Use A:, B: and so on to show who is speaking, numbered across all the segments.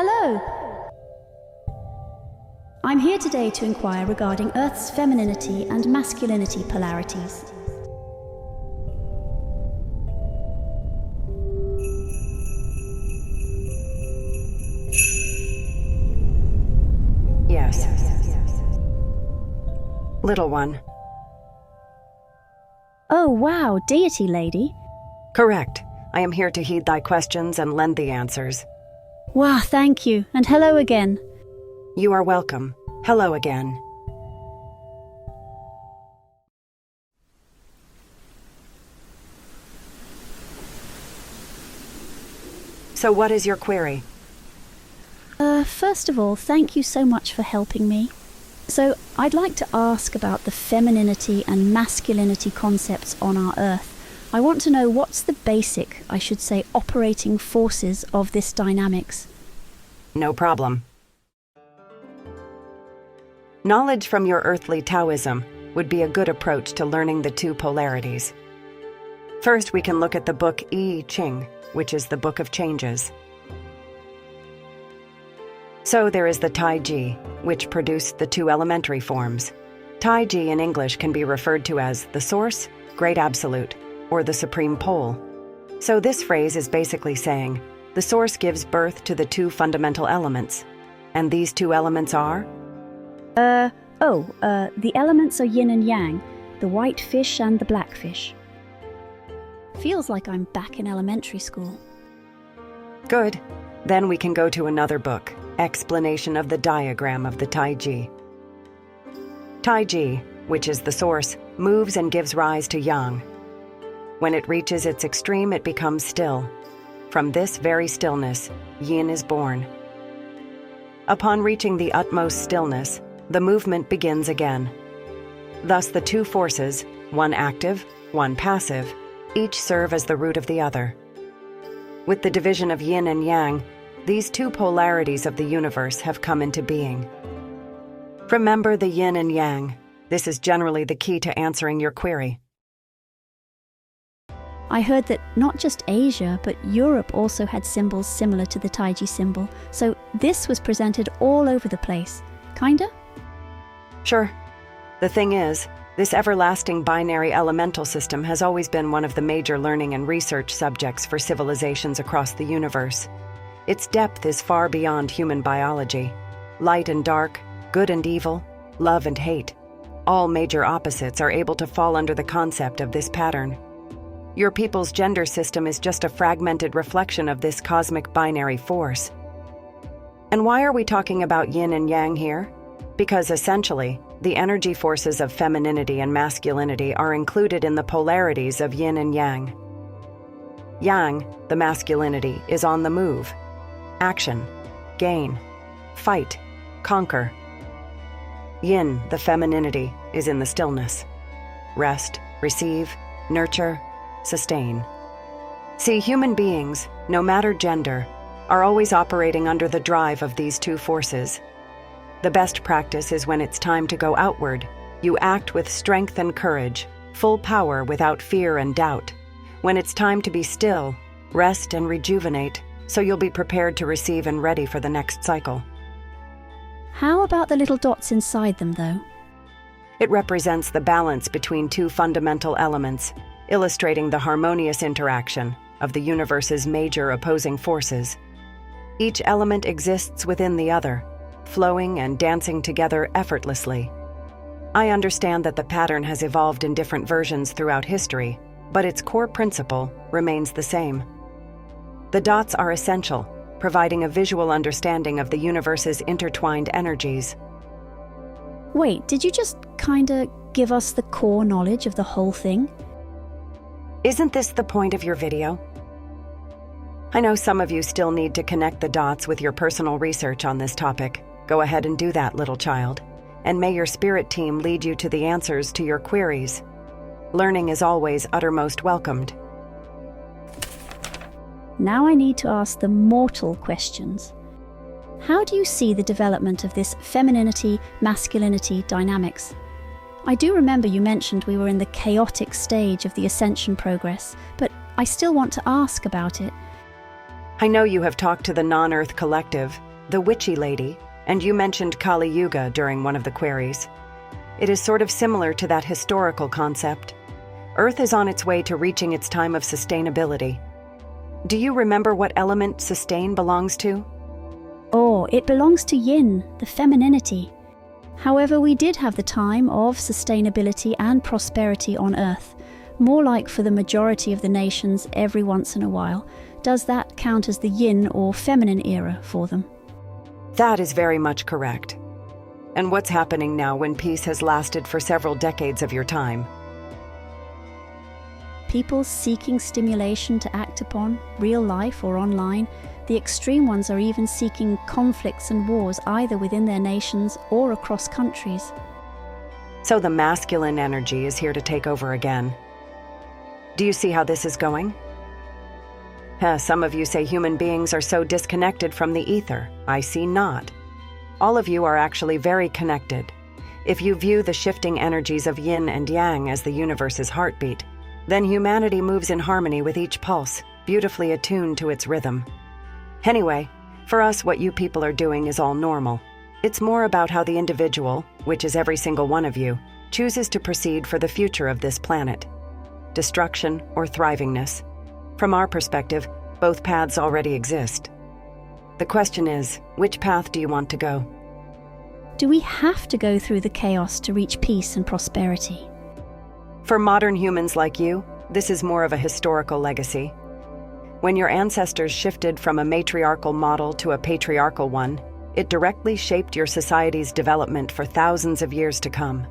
A: Hello. I'm here today to inquire regarding Earth's femininity and masculinity polarities.
B: Yes. Little one.
A: Oh wow, Deity Lady.
B: Correct. I am here to heed thy questions and lend the answers.
A: Wow, thank you, and hello again.
B: You are welcome. Hello again. So what is your query?
A: First of all, thank you so much for helping me. So, I'd like to ask about the femininity and masculinity concepts on our Earth. I want to know what's the basic, I should say, operating forces of this dynamics.
B: No problem. Knowledge from your earthly Taoism would be a good approach to learning the two polarities. First, we can look at the book I Ching, which is the Book of Changes. So there is the Taiji, which produced the two elementary forms. Taiji in English can be referred to as the Source, Great Absolute, or the Supreme Pole. So this phrase is basically saying, the Source gives birth to the two fundamental elements. And these two elements are?
A: The elements are Yin and Yang, the white fish and the black fish. Feels like I'm back in elementary school.
B: Good. Then we can go to another book, Explanation of the Diagram of the Taiji. Taiji, which is the Source, moves and gives rise to Yang. When it reaches its extreme, it becomes still. From this very stillness, Yin is born. Upon reaching the utmost stillness, the movement begins again. Thus the two forces, one active, one passive, each serve as the root of the other. With the division of Yin and Yang, these two polarities of the universe have come into being. Remember the Yin and Yang. This is generally the key to answering your query.
A: I heard that not just Asia, but Europe also had symbols similar to the Taiji symbol, so this was presented all over the place. Kinda?
B: Sure. The thing is, this everlasting binary elemental system has always been one of the major learning and research subjects for civilizations across the universe. Its depth is far beyond human biology. Light and dark, good and evil, love and hate. All major opposites are able to fall under the concept of this pattern. Your people's gender system is just a fragmented reflection of this cosmic binary force. And why are we talking about Yin and Yang here? Because essentially, the energy forces of femininity and masculinity are included in the polarities of Yin and Yang. Yang, the masculinity, is on the move. Action, gain, fight, conquer. Yin, the femininity, is in the stillness. Rest, receive, nurture, sustain. See, human beings, no matter gender, are always operating under the drive of these two forces. The best practice is when it's time to go outward. You act with strength and courage, full power without fear and doubt. When it's time to be still, rest and rejuvenate, so you'll be prepared to receive and ready for the next cycle.
A: How about the little dots inside them, though?
B: It represents the balance between two fundamental elements, illustrating the harmonious interaction of the universe's major opposing forces. Each element exists within the other, flowing and dancing together effortlessly. I understand that the pattern has evolved in different versions throughout history, but its core principle remains the same. The dots are essential, providing a visual understanding of the universe's intertwined energies.
A: Wait, did you just kinda give us the core knowledge of the whole thing?
B: Isn't this the point of your video? I know some of you still need to connect the dots with your personal research on this topic. Go ahead and do that, little child, and may your spirit team lead you to the answers to your queries. Learning is always uttermost welcomed.
A: Now I need to ask the mortal questions. How do you see the development of this femininity-masculinity dynamics? I do remember you mentioned we were in the chaotic stage of the ascension progress, but I still want to ask about it.
B: I know you have talked to the non-Earth collective, the Witchy Lady, and you mentioned Kali Yuga during one of the queries. It is sort of similar to that historical concept. Earth is on its way to reaching its time of sustainability. Do you remember what element sustain belongs to?
A: Oh, it belongs to Yin, the femininity. However, we did have the time of sustainability and prosperity on Earth, more like for the majority of the nations every once in a while. Does that count as the Yin or feminine era for them?
B: That is very much correct. And what's happening now when peace has lasted for several decades of your time?
A: People seeking stimulation to act upon, real life or online. The extreme ones are even seeking conflicts and wars either within their nations or across countries.
B: So the masculine energy is here to take over again. Do you see how this is going? Some of you say human beings are so disconnected from the ether. I see not. All of you are actually very connected. If you view the shifting energies of Yin and Yang as the universe's heartbeat, then humanity moves in harmony with each pulse, beautifully attuned to its rhythm. Anyway, for us, what you people are doing is all normal. It's more about how the individual, which is every single one of you, chooses to proceed for the future of this planet. Destruction or thrivingness. From our perspective, both paths already exist. The question is, which path do you want to go?
A: Do we have to go through the chaos to reach peace and prosperity?
B: For modern humans like you, this is more of a historical legacy. When your ancestors shifted from a matriarchal model to a patriarchal one, it directly shaped your society's development for thousands of years to come.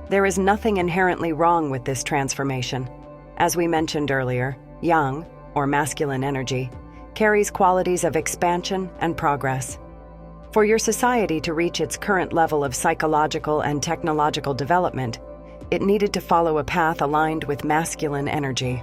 B: There is nothing inherently wrong with this transformation. As we mentioned earlier, Yang, or masculine energy, carries qualities of expansion and progress. For your society to reach its current level of psychological and technological development, it needed to follow a path aligned with masculine energy.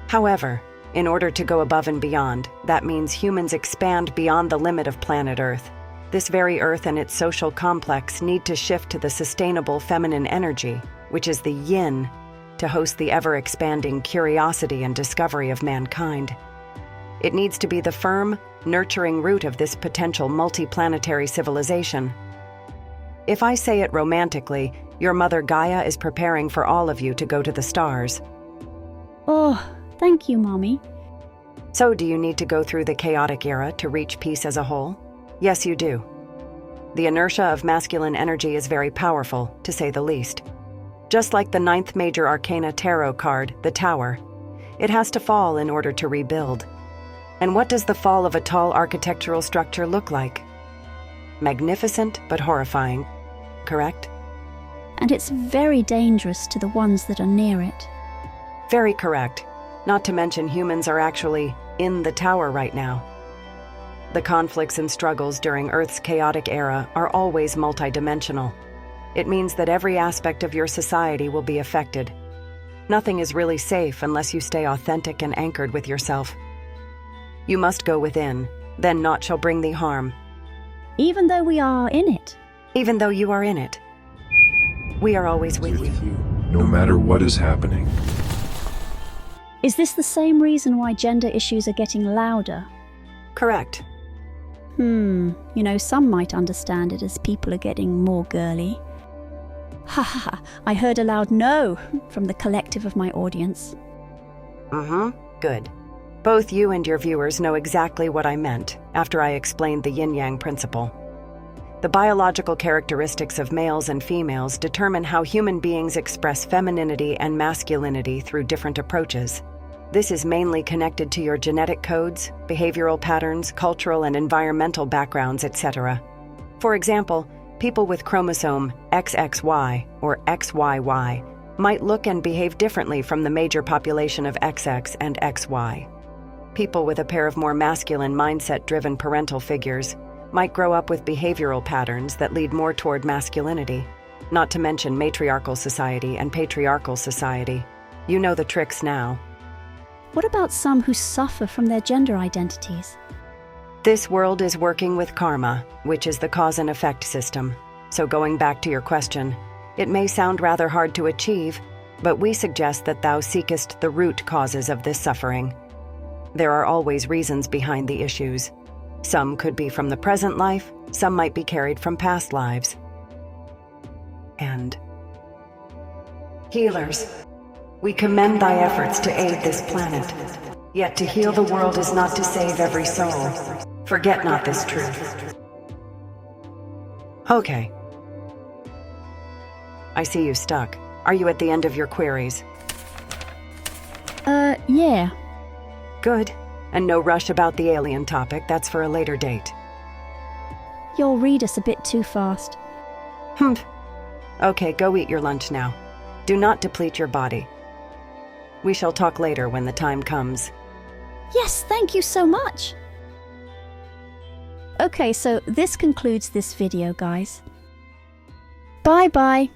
B: However, in order to go above and beyond, that means humans expand beyond the limit of planet Earth. This very Earth and its social complex need to shift to the sustainable feminine energy, which is the Yin, to host the ever-expanding curiosity and discovery of mankind. It needs to be the firm, nurturing root of this potential multi-planetary civilization. If I say it romantically, your mother Gaia is preparing for all of you to go to the stars.
A: Oh, thank you, Mommy.
B: So do you need to go through the chaotic era to reach peace as a whole? Yes, you do. The inertia of masculine energy is very powerful, to say the least. Just like the 9th major arcana tarot card, the Tower, it has to fall in order to rebuild. And what does the fall of a tall architectural structure look like? Magnificent but horrifying, correct?
A: And it's very dangerous to the ones that are near it.
B: Very correct. Not to mention humans are actually in the tower right now. The conflicts and struggles during Earth's chaotic era are always multidimensional. It means that every aspect of your society will be affected. Nothing is really safe unless you stay authentic and anchored with yourself. You must go within, then naught shall bring thee harm.
A: Even though we are in it.
B: Even though you are in it. We are always with you.
C: No matter what is happening.
A: Is this the same reason why gender issues are getting louder?
B: Correct.
A: Some might understand it as people are getting more girly. Ha ha ha, I heard a loud no from the collective of my audience.
B: Good. Both you and your viewers know exactly what I meant after I explained the yin-yang principle. The biological characteristics of males and females determine how human beings express femininity and masculinity through different approaches. This is mainly connected to your genetic codes, behavioral patterns, cultural and environmental backgrounds, etc. For example, people with chromosome XXY or XYY might look and behave differently from the major population of XX and XY. People with a pair of more masculine mindset-driven parental figures might grow up with behavioral patterns that lead more toward masculinity, not to mention matriarchal society and patriarchal society. You know the tricks now.
A: What about some who suffer from their gender identities?
B: This world is working with karma, which is the cause and effect system. So going back to your question, it may sound rather hard to achieve, but we suggest that thou seekest the root causes of this suffering. There are always reasons behind the issues. Some could be from the present life, some might be carried from past lives. And healers, we commend thy efforts to aid this planet. Yet to heal the world is not to save every soul. Forget not this truth. Okay. I see you stuck. Are you at the end of your queries?
A: Yeah.
B: Good. And no rush about the alien topic, that's for a later date.
A: You'll read us a bit too fast.
B: Okay, go eat your lunch now. Do not deplete your body. We shall talk later when the time comes.
A: Yes, thank you so much. Okay, so this concludes this video, guys. Bye-bye.